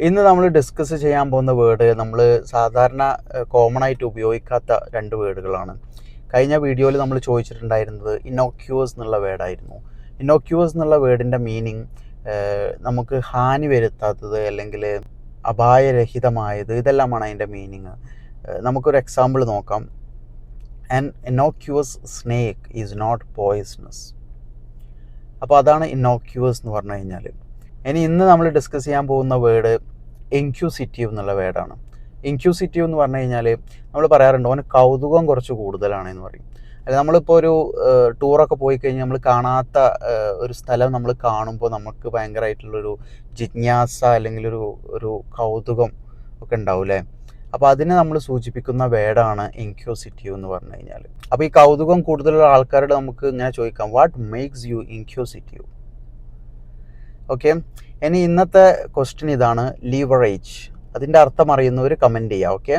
ഇന്ന് നമ്മൾ ഡിസ്കസ് ചെയ്യാൻ പോകുന്ന വേർഡ് നമ്മൾ സാധാരണ കോമൺ ആയിട്ട് ഉപയോഗിക്കാത്ത രണ്ട് വേർഡുകളാണ്. കഴിഞ്ഞ വീഡിയോയിൽ നമ്മൾ ചോദിച്ചിട്ടുണ്ടായിരുന്നത് ഇന്നോക്യൂസ് എന്നുള്ള വേർഡായിരുന്നു. ഇന്നോക്യൂസ് എന്നുള്ള വേർഡിൻ്റെ മീനിങ് നമുക്ക് ഹാനി വരുത്താത്തത് അല്ലെങ്കിൽ അപായരഹിതമായത്, ഇതെല്ലാമാണ് അതിൻ്റെ മീനിങ്. നമുക്കൊരു എക്സാമ്പിൾ നോക്കാം. An innocuous snake is not poisonous. അപ്പോൾ അതാണ് ഇന്നോക്യൂസ് എന്ന് പറഞ്ഞു കഴിഞ്ഞാൽ. ഇന്ന് നമ്മൾ ഡിസ്കസ് ചെയ്യാൻ പോകുന്ന വേർഡ് ഇൻക്യൂസിറ്റീവ് എന്നുള്ള വേർഡാണ്. ഇൻക്യൂസിറ്റീവ് എന്ന് പറഞ്ഞു കഴിഞ്ഞാൽ നമ്മൾ പറയാറുണ്ട് അവന് കൗതുകം കുറച്ച് കൂടുതലാണ് എന്ന് പറയും. അല്ല, നമ്മളിപ്പോൾ ഒരു ടൂറൊക്കെ പോയി കഴിഞ്ഞാൽ നമ്മൾ കാണാത്ത ഒരു സ്ഥലം നമ്മൾ കാണുമ്പോൾ നമുക്ക് ഭയങ്കരമായിട്ടുള്ളൊരു ജിജ്ഞാസ അല്ലെങ്കിൽ ഒരു കൗതുകം ഒക്കെ ഉണ്ടാവും അല്ലേ? അപ്പോൾ അതിനെ നമ്മൾ സൂചിപ്പിക്കുന്ന വേർഡാണ് ഇൻക്യൂസിറ്റീവ് എന്ന് പറഞ്ഞു കഴിഞ്ഞാൽ. അപ്പോൾ ഈ കൗതുകം കൂടുതലുള്ള ആൾക്കാരോട് നമുക്ക് ഇങ്ങനെ ചോദിക്കാം, what makes you inquisitive? Okay, ഇന്നത്തെ ക്വസ്റ്റ്യൻ ഇതാണ്, ലീവറേജ്. അതിൻ്റെ അർത്ഥം അറിയുന്നവർ കമൻറ്റ് ചെയ്യുക. ഓക്കെ.